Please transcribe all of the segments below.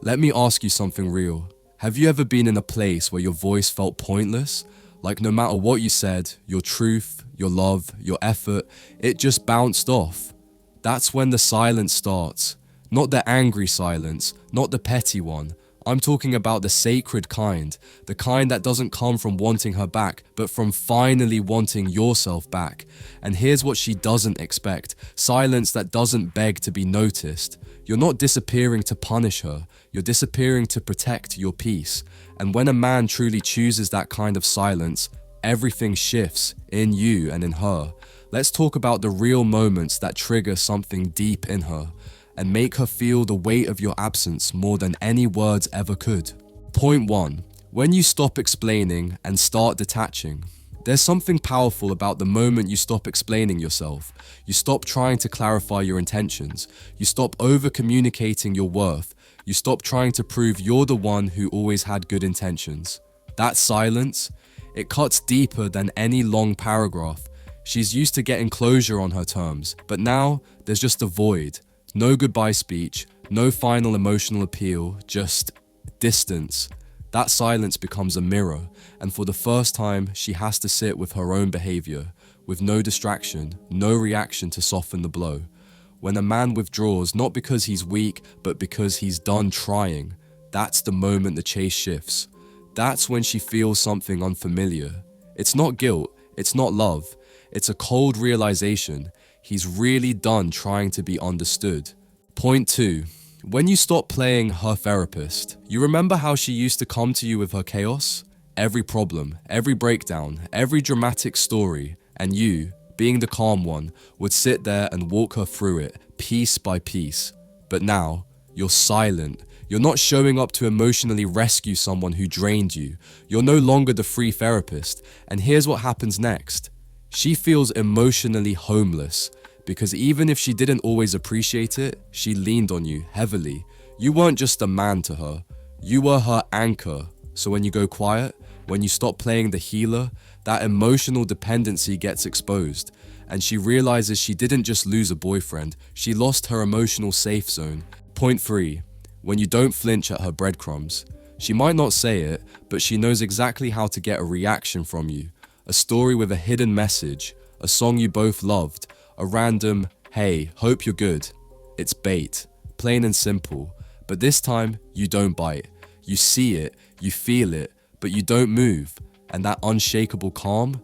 Let me ask you something real. Have you ever been in a place where your voice felt pointless? Like no matter what you said, your truth, your love, your effort, it just bounced off. That's when the silence starts. Not the angry silence, not the petty one. I'm talking about the sacred kind, the kind that doesn't come from wanting her back, but from finally wanting yourself back. And here's what she doesn't expect: silence that doesn't beg to be noticed. You're not disappearing to punish her, you're disappearing to protect your peace. And when a man truly chooses that kind of silence, everything shifts in you and in her. Let's talk about the real moments that trigger something deep in her and make her feel the weight of your absence more than any words ever could. Point 1. When you stop explaining and start detaching. There's something powerful about the moment you stop explaining yourself. You stop trying to clarify your intentions. You stop over-communicating your worth. You stop trying to prove you're the one who always had good intentions. That silence, it cuts deeper than any long paragraph. She's used to getting closure on her terms, but now there's just a void. No goodbye speech, no final emotional appeal, just distance. That silence becomes a mirror, and for the first time, she has to sit with her own behavior, with no distraction, no reaction to soften the blow. When a man withdraws, not because he's weak, but because he's done trying, that's the moment the chase shifts. That's when she feels something unfamiliar. It's not guilt, it's not love, it's a cold realization. He's really done trying to be understood. Point 2. When you stop playing her therapist, you remember how she used to come to you with her chaos? Every problem, every breakdown, every dramatic story, and you, being the calm one, would sit there and walk her through it, piece by piece. But now, you're silent. You're not showing up to emotionally rescue someone who drained you. You're no longer the free therapist. And here's what happens next. She feels emotionally homeless, because even if she didn't always appreciate it, she leaned on you heavily. You weren't just a man to her, you were her anchor. So when you go quiet, when you stop playing the healer, that emotional dependency gets exposed, and she realizes she didn't just lose a boyfriend, she lost her emotional safe zone. Point 3. When you don't flinch at her breadcrumbs. She might not say it, but she knows exactly how to get a reaction from you. A story with a hidden message, a song you both loved, a random, "Hey, hope you're good." It's bait, plain and simple, but this time you don't bite. You see it, you feel it, but you don't move, and that unshakable calm,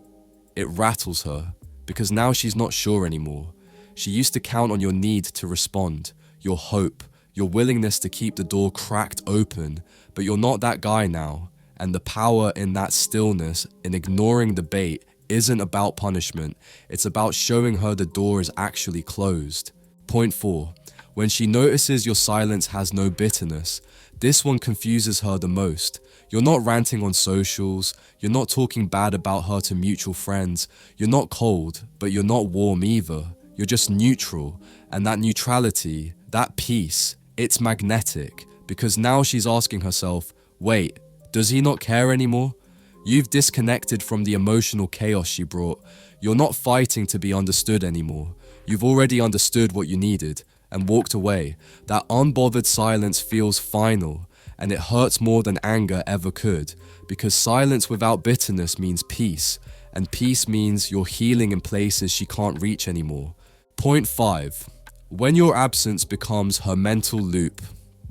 it rattles her, because now she's not sure anymore. She used to count on your need to respond, your hope, your willingness to keep the door cracked open, but you're not that guy now. And the power in that stillness, in ignoring the bait, isn't about punishment. It's about showing her the door is actually closed. Point 4. When she notices your silence has no bitterness, this one confuses her the most. You're not ranting on socials. You're not talking bad about her to mutual friends. You're not cold, but you're not warm either. You're just neutral. And that neutrality, that peace, it's magnetic. Because now she's asking herself, wait, does he not care anymore? You've disconnected from the emotional chaos she brought. You're not fighting to be understood anymore. You've already understood what you needed and walked away. That unbothered silence feels final, and it hurts more than anger ever could, because silence without bitterness means peace, and peace means you're healing in places she can't reach anymore. Point 5. When your absence becomes her mental loop.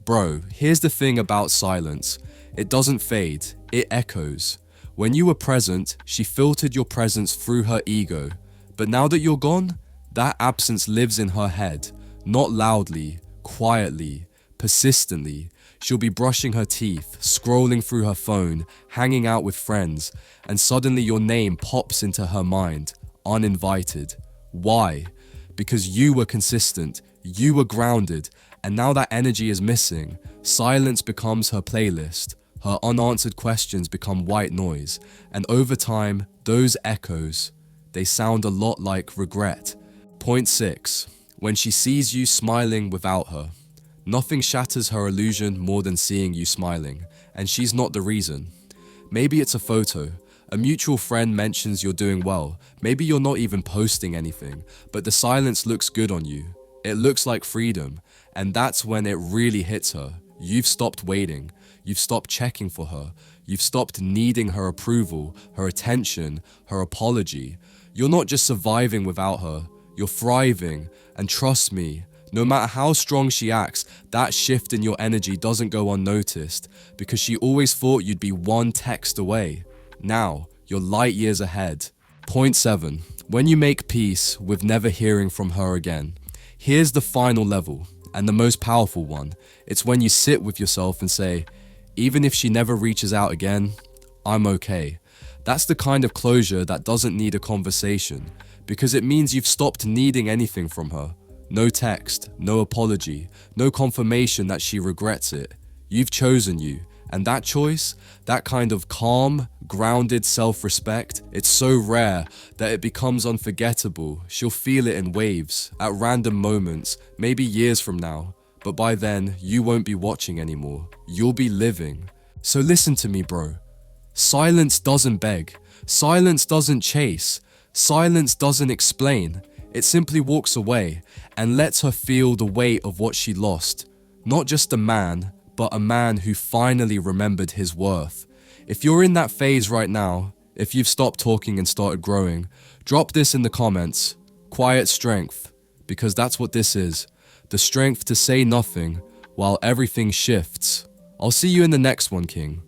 Bro, here's the thing about silence. It doesn't fade, it echoes. When you were present, she filtered your presence through her ego. But now that you're gone, that absence lives in her head. Not loudly, quietly, persistently. She'll be brushing her teeth, scrolling through her phone, hanging out with friends, and suddenly your name pops into her mind, uninvited. Why? Because you were consistent, you were grounded, and now that energy is missing. Silence becomes her playlist. Her unanswered questions become white noise, and over time, those echoes, they sound a lot like regret. Point 6. When she sees you smiling without her. Nothing shatters her illusion more than seeing you smiling, and she's not the reason. Maybe it's a photo. A mutual friend mentions you're doing well. Maybe you're not even posting anything, but the silence looks good on you. It looks like freedom, and that's when it really hits her. You've stopped waiting. You've stopped checking for her. You've stopped needing her approval, her attention, her apology. You're not just surviving without her, you're thriving. And trust me, no matter how strong she acts, that shift in your energy doesn't go unnoticed because she always thought you'd be one text away. Now, you're light years ahead. Point 7. When you make peace with never hearing from her again. Here's the final level, and the most powerful one. It's when you sit with yourself and say, even if she never reaches out again, I'm okay. That's the kind of closure that doesn't need a conversation, because it means you've stopped needing anything from her. No text, no apology, no confirmation that she regrets it. You've chosen you, and that choice, that kind of calm, grounded self-respect, it's so rare that it becomes unforgettable. She'll feel it in waves, at random moments, maybe years from now. But by then, you won't be watching anymore. You'll be living. So listen to me, bro. Silence doesn't beg. Silence doesn't chase. Silence doesn't explain. It simply walks away and lets her feel the weight of what she lost. Not just a man, but a man who finally remembered his worth. If you're in that phase right now, if you've stopped talking and started growing, drop this in the comments. Quiet strength, because that's what this is. The strength to say nothing while everything shifts. I'll see you in the next one, King.